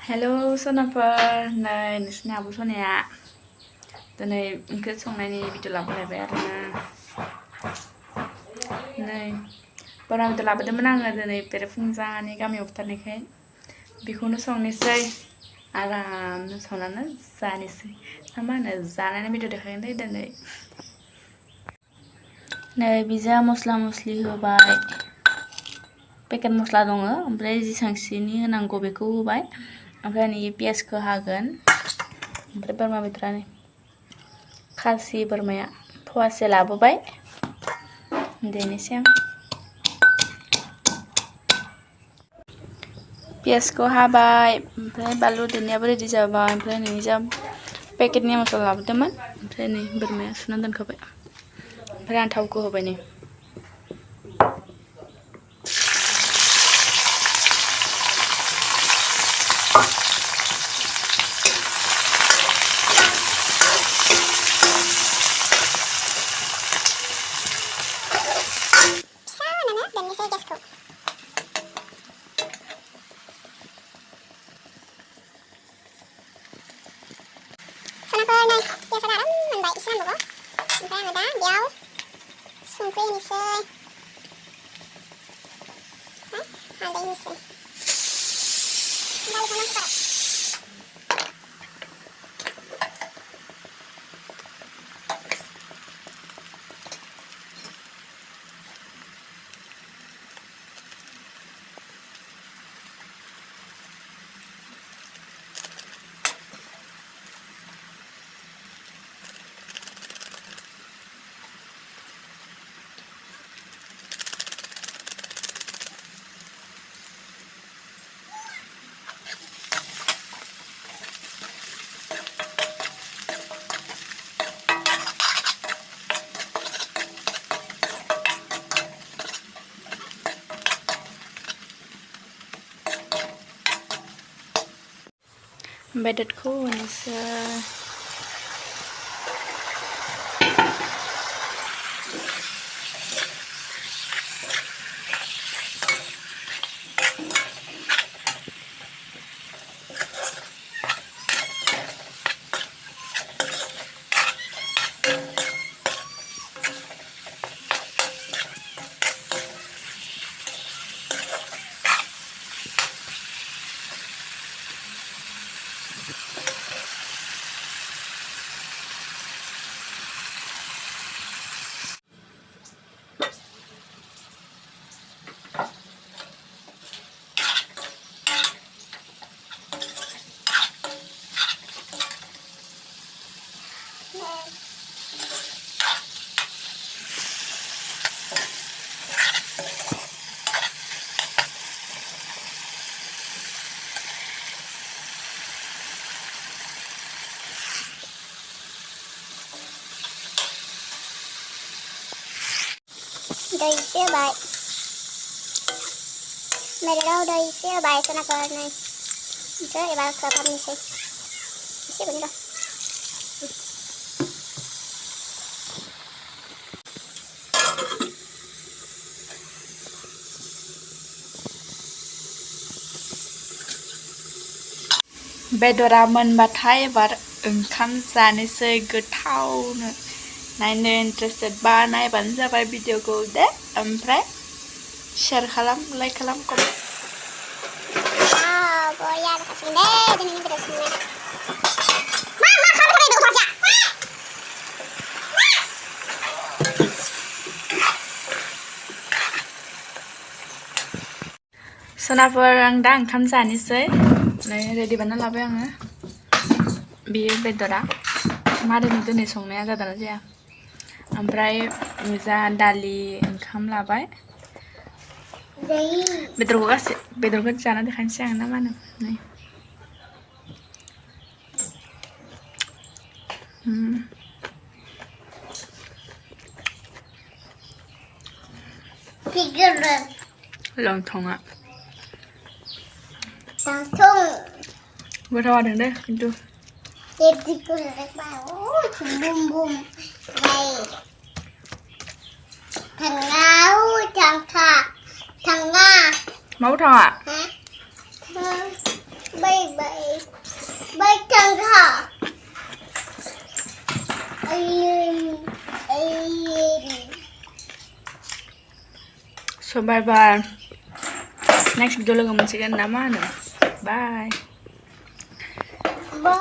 Hello sonaफोर नै नोंसिनि आब' सनाया दिनै ओंख्रि संनायनि भिडिअ लाबोलायबाय आरोना नै बोरमा बेदर लाबोदोंमोन आङो दिनै बेरेफुंजानि गामियाव बुथारनायखाय बेखौनो संनोसै आरामनो संनानै जानोसै ना मा होनो जानानै भिडिअ देखायगोन दे दिनै नै बिजा मस्ला मस्लि होबाय पेकेट मस्ला दङ ओमफ्राय जेसांसिनि होनांगौ बेखौ होबाय ओमफ्राय नै पियासखौ हागोन ओमफ्राय बोरमा बेदरा नै खासि बोरमाया फवासे लाबोबाय देनोसै आं पियासखौ हाबाय ओमफ्राय बानलु देनायाबो रेडि जाबाय ओमफ्राय नै जा पेकेटनि मस्ला लाबोदोंमोन ओमफ्राय नै बोरमाया सुना दोनखाबाय ओमफ्राय आं थावखौ होबाय नै बेदरखौ होनोसै đây xíu bài mày để đâu đây xíu bài cho nó coi này chứ thì bà coi mình xíu xíu bên đâu बेदरा मोनबाथाय एबार ओंखाम जानोसै गोथावनो नायनो इन्टारेस्टेड बा नायबानो जाबाय भिडिअखौ दे ओमफ्राय शेयार खालाम लाइक खालाम comment baya kasih deh dan ini beres semua mama kamu sampai dulu baca sonaफोर आं दा ओंखाम जानोसै नै रेडि बानायना लाबाय आङो बेयो बेदरा मादैनि दिनै संनाया जादोंना जाया ओमफ्राय जा दालि ओंखाम लाबाय बेदरखौ जाना देखायनोसै आं ना मा होनो नै लंथंआ गोथाव जादों दे खिन्थु thằng Nga máu thằng ạ bây Bay trăng hả? So bye bye. Next video lang naman sila naman. Bye.